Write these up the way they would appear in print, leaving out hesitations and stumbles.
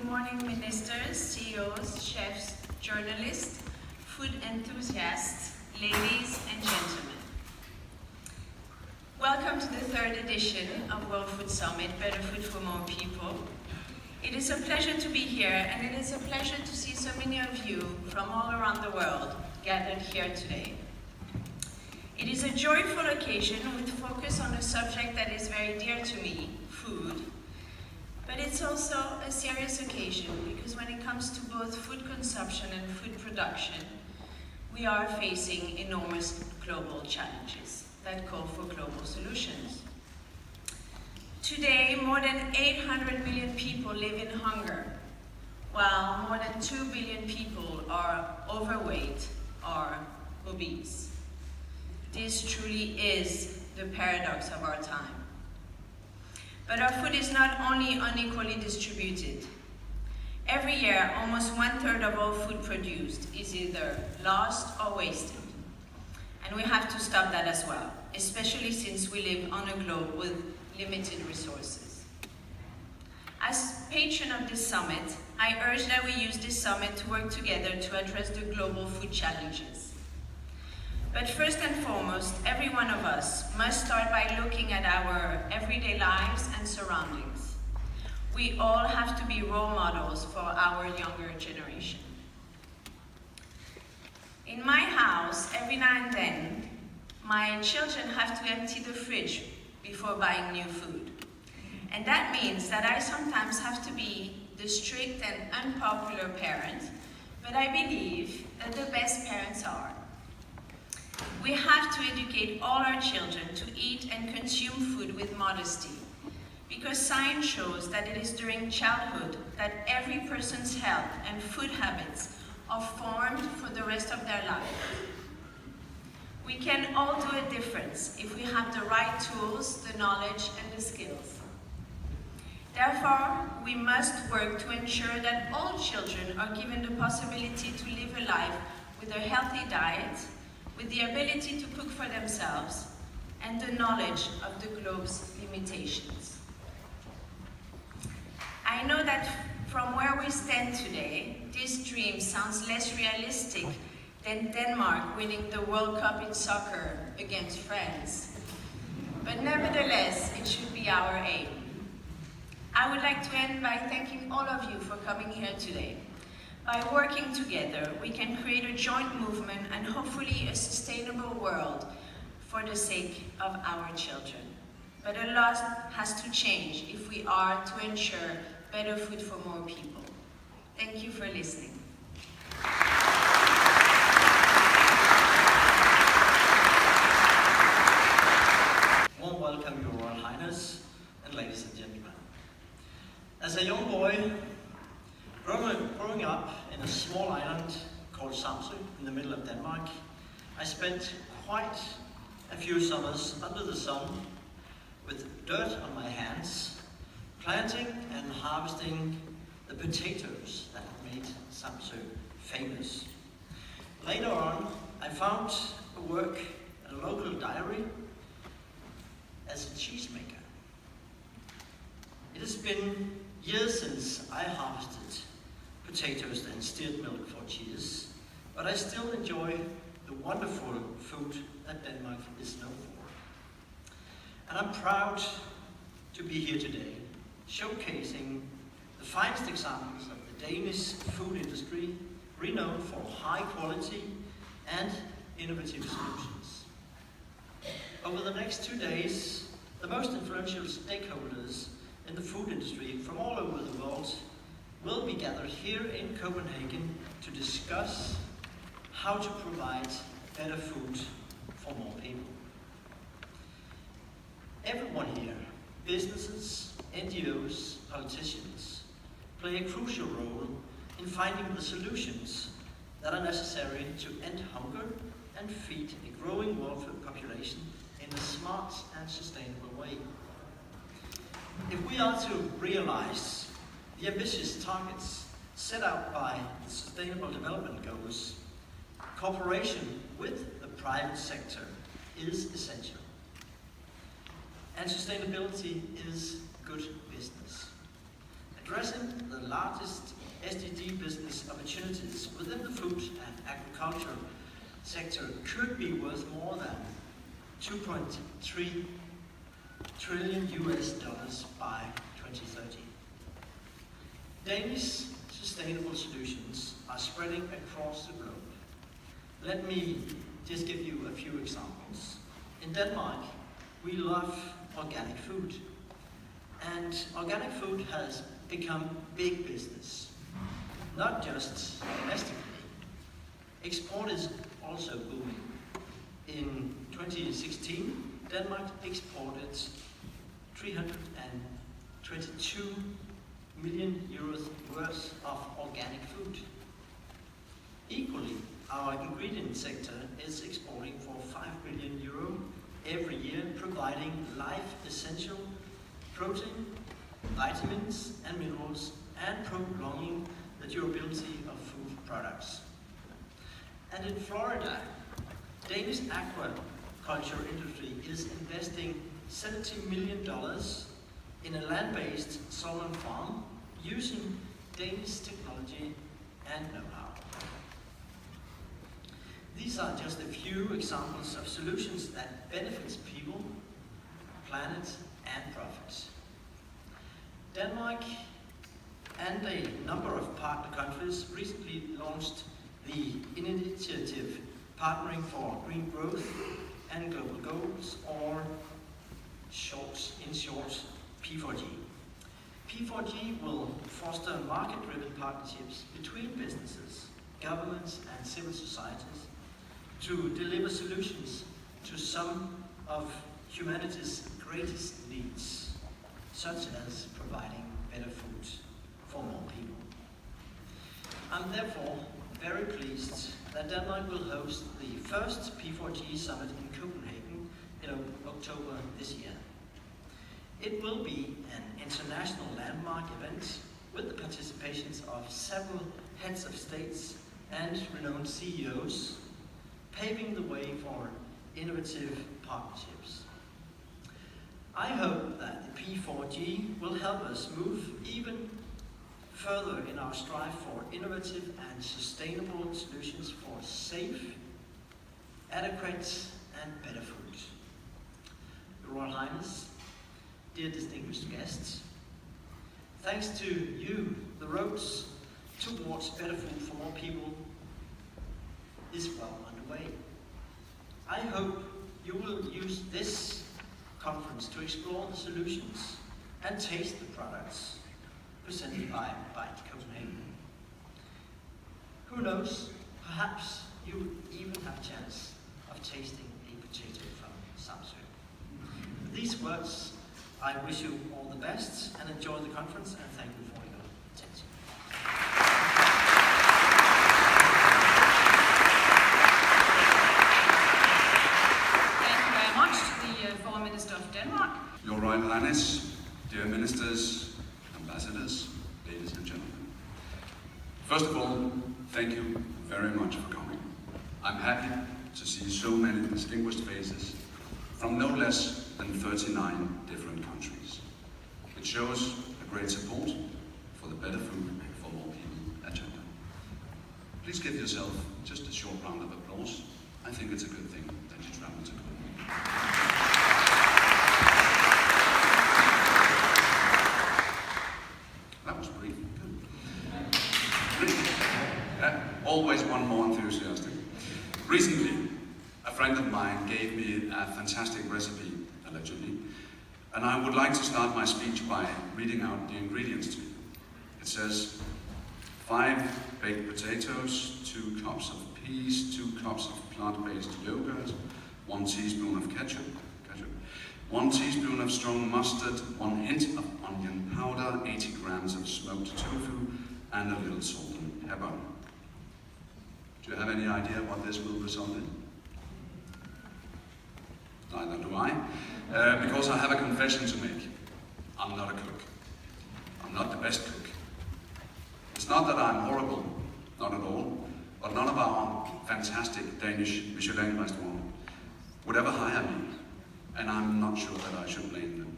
Good morning, ministers, CEOs, chefs, journalists, food enthusiasts, ladies and gentlemen. Welcome to the third edition of World Food Summit, Better Food for More People. It is a pleasure to be here, and it is a pleasure to see so many of you from all around the world gathered here today. It is a joyful occasion with focus on a subject that is very dear to me, food. But it's also a serious occasion because when it comes to both food consumption and food production, we are facing enormous global challenges that call for global solutions. Today, more than 800 million people live in hunger, while more than 2 billion people are overweight or obese. This truly is the paradox of our time. But our food is not only unequally distributed. Every year, almost 1/3 of all food produced is either lost or wasted. And we have to stop that as well, especially since we live on a globe with limited resources. As patron of this summit, I urge that we use this summit to work together to address the global food challenges. But first and foremost, every one of us must start by looking at our everyday lives and surroundings. We all have to be role models for our younger generation. In my house, every now and then, my children have to empty the fridge before buying new food. And that means that I sometimes have to be the strict and unpopular parent, but I believe that the best parents are. We have to educate all our children to eat and consume food with modesty, because science shows that it is during childhood that every person's health and food habits are formed for the rest of their life. We can all do a difference if we have the right tools, the knowledge, and the skills. Therefore, we must work to ensure that all children are given the possibility to live a life with a healthy diet, with the ability to cook for themselves, and the knowledge of the globe's limitations. I know that from where we stand today, this dream sounds less realistic than Denmark winning the World Cup in soccer against France. But nevertheless, it should be our aim. I would like to end by thanking all of you for coming here today. By working together, we can create a joint movement and hopefully a sustainable world for the sake of our children. But a lot has to change if we are to ensure better food for more people. Thank you for listening. Warm welcome, Your Royal Highness and ladies and gentlemen. As a young boy, growing up in a small island called Samsø in the middle of Denmark, I spent quite a few summers under the sun with dirt on my hands, planting and harvesting the potatoes that made Samsø famous. Later on, I found work at a local dairy as a cheesemaker. It has been years since I harvested potatoes and steared milk for cheese, but I still enjoy the wonderful food that Denmark is known for. And I'm proud to be here today, showcasing the finest examples of the Danish food industry, renowned for high quality and innovative solutions. Over the next 2 days, the most influential stakeholders in the food industry from all over the world will be gathered here in Copenhagen to discuss how to provide better food for more people. Everyone here, businesses, NGOs, politicians, play a crucial role in finding the solutions that are necessary to end hunger and feed a growing world population in a smart and sustainable way. If we are to realize the ambitious targets set out by the Sustainable Development Goals, cooperation with the private sector is essential. And sustainability is good business. addressing the largest SDG business opportunities within the food and agriculture sector could be worth more than 2.3 trillion US dollars by 2030. Danish sustainable solutions are spreading across the globe. Let me just give you a few examples. In Denmark, we love organic food, and organic food has become big business, not just domestically. Export is also booming. In 2016, Denmark exported 322 million euros worth of organic food. Equally, our ingredient sector is exporting for 5 billion euro every year, providing life-essential protein, vitamins and minerals, and prolonging the durability of food products. And in Florida, Danish aquaculture industry is investing $70 million in a land-based salmon farm using Danish technology and know-how. These are just a few examples of solutions that benefits people, planet, and profits. Denmark and a number of partner countries recently launched the initiative Partnering for Green Growth and Global Goals, or in short, P4G. P4G will foster market-driven partnerships between businesses, governments, and civil societies to deliver solutions to some of humanity's greatest needs, such as providing better food for more people. I'm therefore very pleased that Denmark will host the first P4G summit in Copenhagen in October this year. It will be an international landmark event with the participations of several heads of states and renowned CEOs, paving the way for innovative partnerships. I hope that the P4G will help us move even further in our strive for innovative and sustainable solutions for safe, adequate, and better food. Your Royal Highness, dear distinguished guests, thanks to you, the roads towards better food for more people is well underway. I hope you will use this conference to explore the solutions and taste the products presented by Bite Copenhagen. Who knows, perhaps you will even have a chance of tasting a potato from Samsø. With these words, I wish you all the best and enjoy the conference, and thank you for your attention. Thank you very much to the Foreign Minister of Denmark. Your Royal Highness, dear ministers, ambassadors, ladies and gentlemen. First of all, thank you very much for coming. I'm happy to see so many distinguished faces from no less than 39 different countries. It shows a great support for the better food for more people agenda. Please give yourself just a short round of applause. I think it's a good thing that you traveled to Copenhagen. That was brief. Good. Always one more enthusiastic. Recently, a friend of mine gave me a fantastic recipe, allegedly, and I would like to start my speech by reading out the ingredients to you. It says, 5 baked potatoes, 2 cups of peas, 2 cups of plant-based yogurt, 1 teaspoon of ketchup, 1 teaspoon of strong mustard, 1 hint of onion powder, 80 grams of smoked tofu, and a little salt and pepper. Do you have any idea what this will result in? Neither do I, because I have a confession to make. I'm not a cook. I'm not the best cook. It's not that I'm horrible, not at all, but none of our fantastic Danish Michelin restaurant would ever hire me, and I'm not sure that I should blame them.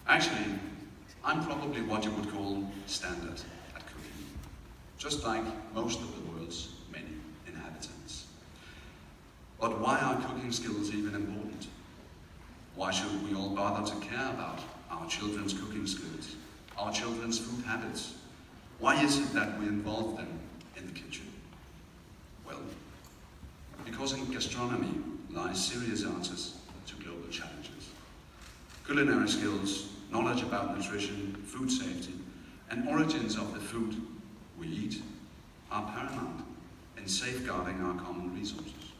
Actually, I'm probably what you would call standard at cooking, just like most of the world's many inhabitants. But why are cooking skills even important? Why should we all bother to care about our children's cooking skills, our children's food habits? Why is it that we involve them in the kitchen? Well, because in gastronomy lies serious answers to global challenges. Culinary skills, knowledge about nutrition, food safety, and origins of the food we eat are paramount in safeguarding our common resources.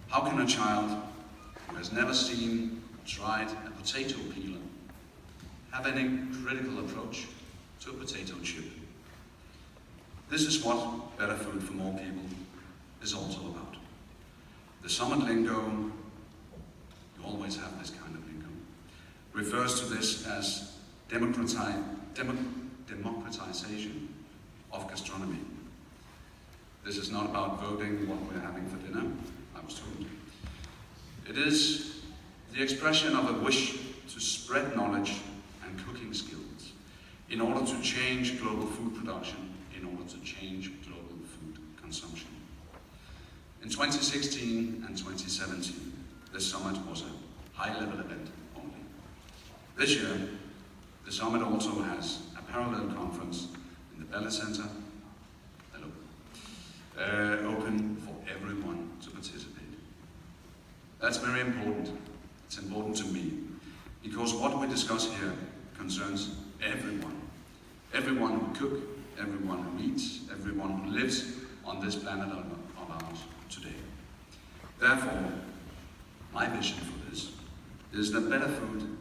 How can a child who has never seen or tried a potato peeler have any critical approach to a potato chip? This is what Better Food for More People is also about. The summit lingo, you always have this kind of lingo, refers to this as democratization of gastronomy. This is not about voting what we're having for dinner, I was told. It is the expression of a wish to spread knowledge and cooking skills in order to change global food production, in order to change global food consumption. In 2016 and 2017, the summit was a high-level event only. This year, the summit also has a parallel conference in the Bella Center, open for everyone to participate. That's very important. It's important to me, because what we discuss here concerns everyone. Everyone who cooks, everyone who eats, everyone who lives on this planet of ours today. Therefore, my vision for this is that better food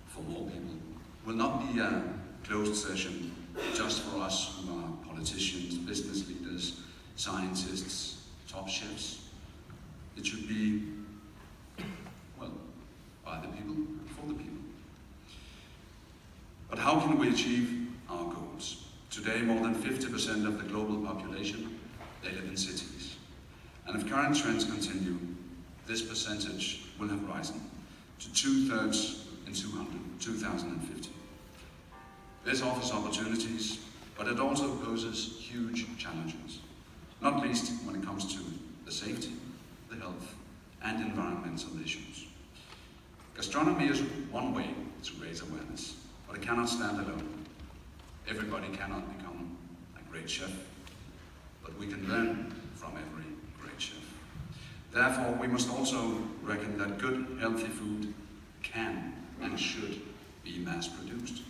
for more people will not be a closed session just for us who are politicians, business leaders, scientists, top chefs. It should be, well, by the people, for the people. But how can we achieve our goals? Today, more than 50% of the global population, they live in cities. And if current trends continue, this percentage will have risen to 2/3 in 2050. This offers opportunities, but it also poses huge challenges, not least when it comes to the safety, the health, and environmental issues. Gastronomy is one way to raise awareness, but it cannot stand alone. Everybody cannot become a great chef, but we can learn from every great chef. Therefore, we must also reckon that good, healthy food can and should be mass-produced.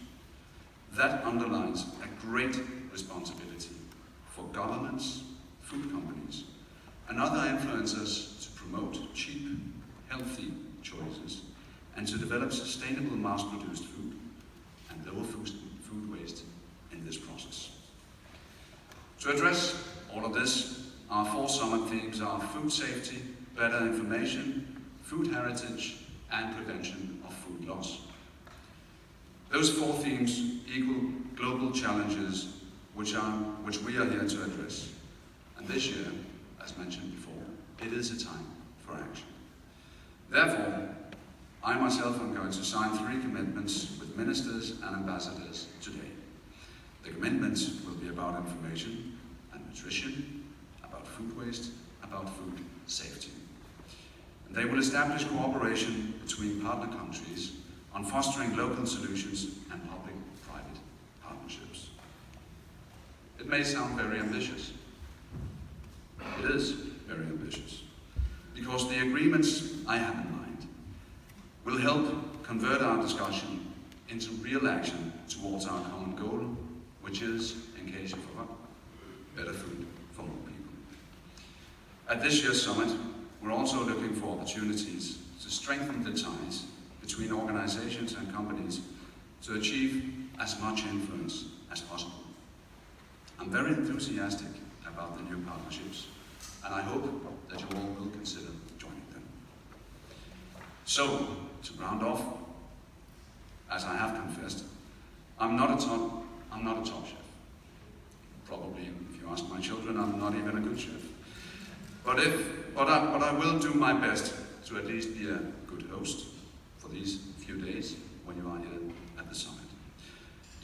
That underlines a great responsibility for governments, food companies, and other influencers to promote cheap, healthy choices and to develop sustainable mass-produced food and lower food waste in this process. To address all of this, our 4 summit themes are food safety, better information, food heritage, and prevention of food loss. Those 4 themes equal global challenges which we are here to address. And this year, as mentioned before, it is a time for action. Therefore, I myself am going to sign 3 commitments with ministers and ambassadors today. The commitments will be about information and nutrition, about food waste, about food safety. And they will establish cooperation between partner countries on fostering local solutions and public-private partnerships. It may sound very ambitious. It is very ambitious, because the agreements I have in mind will help convert our discussion into real action towards our common goal, which is, in case you forgot, better food for more people. At this year's summit, we're also looking for opportunities to strengthen the ties between organizations and companies to achieve as much influence as possible. I'm very enthusiastic about the new partnerships, and I hope that you all will consider joining them. So, to round off, as I have confessed, I'm not a top chef. Probably, if you ask my children, I'm not even a good chef. But I will do my best to at least be a good host for these few days when you are here at the summit.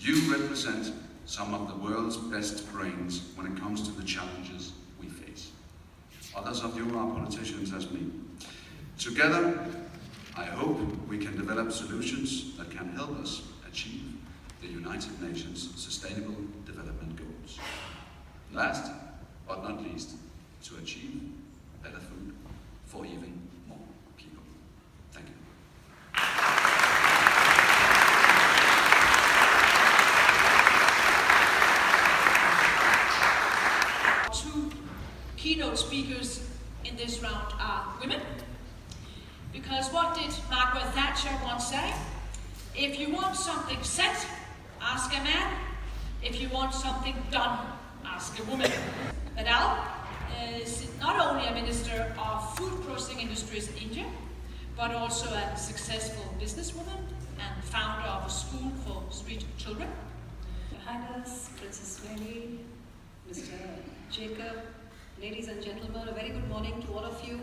You represent some of the world's best brains when it comes to the challenges we face. Others of you are politicians as me. Together, I hope we can develop solutions that can help us achieve the United Nations Sustainable Development Goals. Last but not least, to achieve better food for even more people. Thank you. Two keynote speakers in this round are women. Because what did Margaret Thatcher once say? If you want something said, ask a man. If you want something done, ask a woman. Badal is not only a minister of food processing industries in India, but also a successful businesswoman and founder of a school for street children. Your Highness, Princess Mary, Mr. Jacob, ladies and gentlemen, a very good morning to all of you.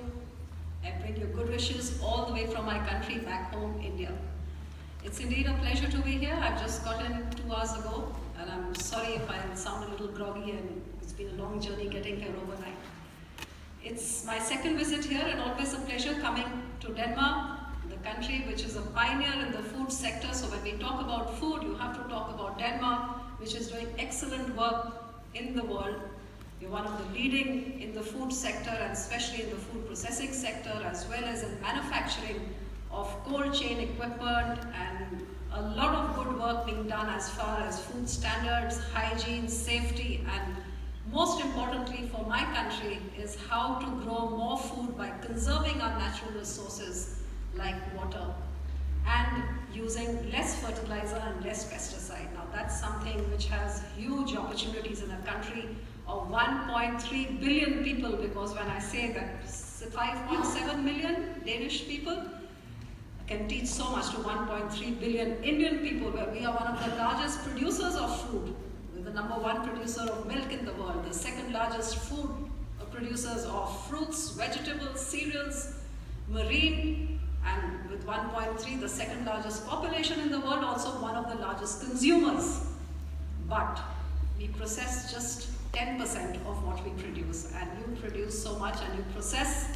I bring you good wishes all the way from my country back home, India. It's indeed a pleasure to be here. I've just got in 2 hours ago, and I'm sorry if I sound a little groggy, and it's been a long journey getting here overnight. It's my second visit here, and always a pleasure coming to Denmark, the country which is a pioneer in the food sector. So when we talk about food, you have to talk about Denmark, which is doing excellent work in the world. We're one of the leading in the food sector, and especially in the food processing sector, as well as in manufacturing of cold chain equipment, and a lot of good work being done as far as food standards, hygiene, safety, and most importantly for my country is how to grow more food by conserving our natural resources like water and using less fertilizer and less pesticide. Now that's something which has huge opportunities in a country of 1.3 billion people, because when I say that 5.7 million Danish people can teach so much to 1.3 billion Indian people, where we are one of the largest producers of food. We're the #1 producer of milk in the world, the second largest food producers of fruits, vegetables, cereals, marine, and with 1.3, the second largest population in the world, also one of the largest consumers. But we process just 10% of what we produce, and you produce so much, and you process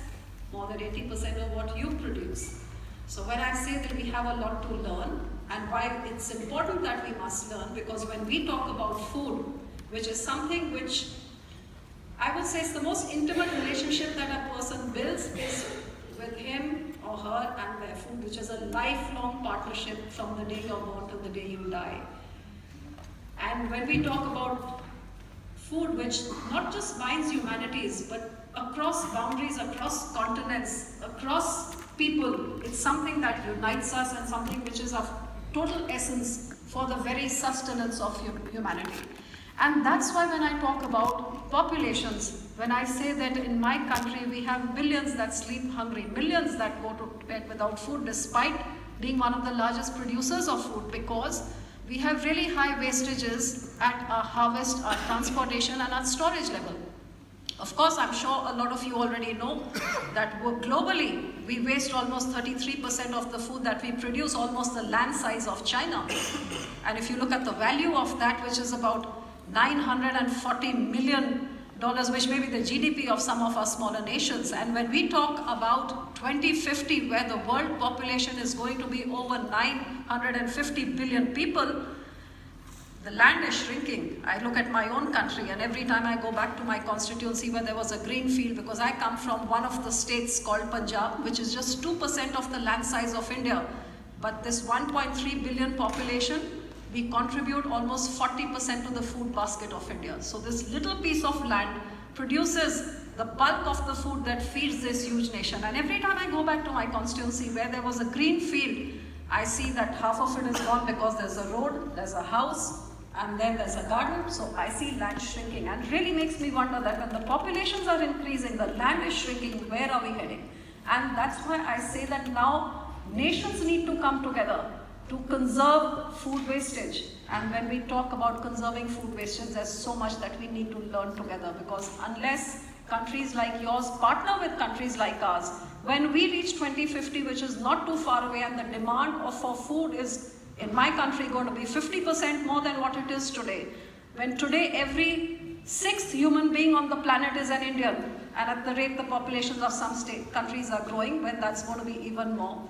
more than 80% of what you produce. So when I say that we have a lot to learn, and why it's important that we must learn, because when we talk about food, which is something which I would say is the most intimate relationship that a person builds is with him or her and their food, which is a lifelong partnership from the day you're born to the day you die. And when we talk about food which not just binds humanities, but across boundaries, across continents, across people, it's something that unites us and something which is of total essence for the very sustenance of humanity. And that's why when I talk about populations, when I say that in my country we have millions that sleep hungry, millions that go to bed without food despite being one of the largest producers of food, because we have really high wastages at our harvest, our transportation and our storage level. Of course, I'm sure a lot of you already know that globally we waste almost 33% of the food that we produce, almost the land size of China. And if you look at the value of that, which is about $940 million, which may be the GDP of some of our smaller nations. And when we talk about 2050, where the world population is going to be over 950 billion people, the land is shrinking. I look at my own country, and every time I go back to my constituency where there was a green field, because I come from one of the states called Punjab, which is just 2% of the land size of India. But this 1.3 billion population, we contribute almost 40% to the food basket of India. So this little piece of land produces the bulk of the food that feeds this huge nation. And every time I go back to my constituency where there was a green field, I see that half of it is gone because there's a road, there's a house, and then there's a garden. So I see land shrinking, and it really makes me wonder that when the populations are increasing, the land is shrinking, where are we heading? And that's why I say that now nations need to come together to conserve food wastage. And when we talk about conserving food wastage, there's so much that we need to learn together, because unless countries like yours partner with countries like ours, when we reach 2050, which is not too far away, and the demand for food is in my country going to be 50% more than what it is today. When today every 6th human being on the planet is an Indian, and at the rate the populations of some countries are growing, when that's going to be even more.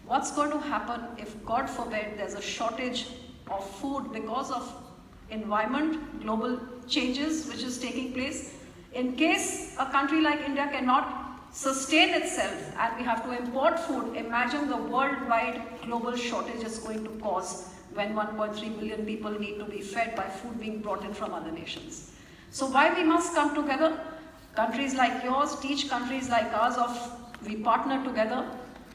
What's going to happen if, God forbid, there's a shortage of food because of environment, global changes which is taking place? In case a country like India cannot sustain itself and we have to import food, imagine the worldwide global shortage is going to cause when 1.3 billion people need to be fed by food being brought in from other nations. So why we must come together? Countries like yours teach countries like ours we partner together,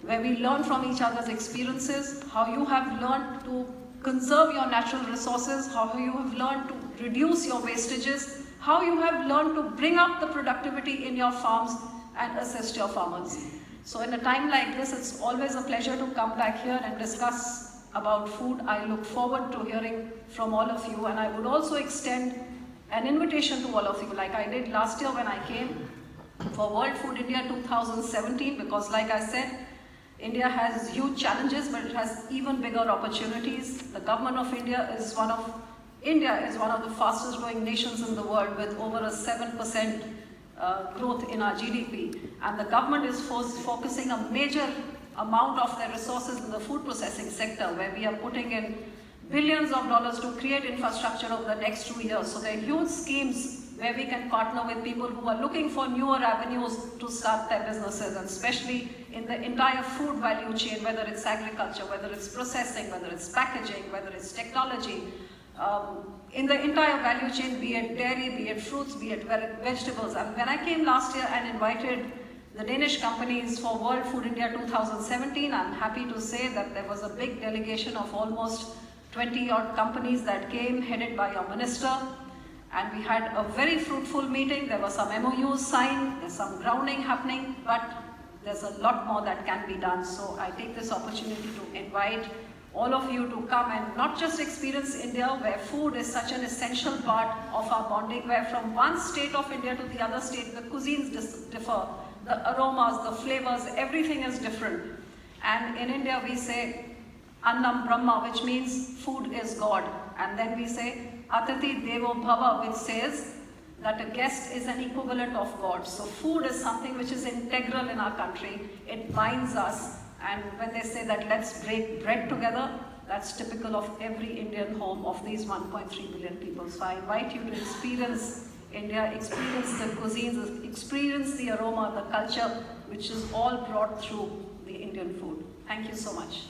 where we learn from each other's experiences, how you have learned to conserve your natural resources, how you have learned to reduce your wastages, how you have learned to bring up the productivity in your farms and assist your farmers. So in a time like this, it's always a pleasure to come back here and discuss about food. I look forward to hearing from all of you, and I would also extend an invitation to all of you, like I did last year when I came for World Food India 2017, because like I said, India has huge challenges, but it has even bigger opportunities. The government of India is one of the fastest growing nations in the world, with over a 7% growth in our GDP. And the government is focusing a major amount of their resources in the food processing sector, where we are putting in billions of dollars to create infrastructure over the next 2 years. So there are huge schemes where we can partner with people who are looking for newer avenues to start their businesses, and especially in the entire food value chain, whether it's agriculture, whether it's processing, whether it's packaging, whether it's technology. In the entire value chain, be it dairy, be it fruits, be it vegetables. And when I came last year and invited the Danish companies for World Food India 2017, I'm happy to say that there was a big delegation of almost 20-odd companies that came, headed by your minister. And we had a very fruitful meeting. There were some MOUs signed, there's some grounding happening, but there's a lot more that can be done. So I take this opportunity to invite all of you to come and not just experience India, where food is such an essential part of our bonding, where from one state of India to the other state, the cuisines differ, the aromas, the flavors, everything is different. And in India we say, Annam Brahma, which means food is God. And then we say, Atati Devo Bhava, which says that a guest is an equivalent of God. So food is something which is integral in our country. It binds us. And when they say that let's break bread together, that's typical of every Indian home of these 1.3 billion people. So I invite you to experience India, experience the cuisines, experience the aroma, the culture, which is all brought through the Indian food. Thank you so much.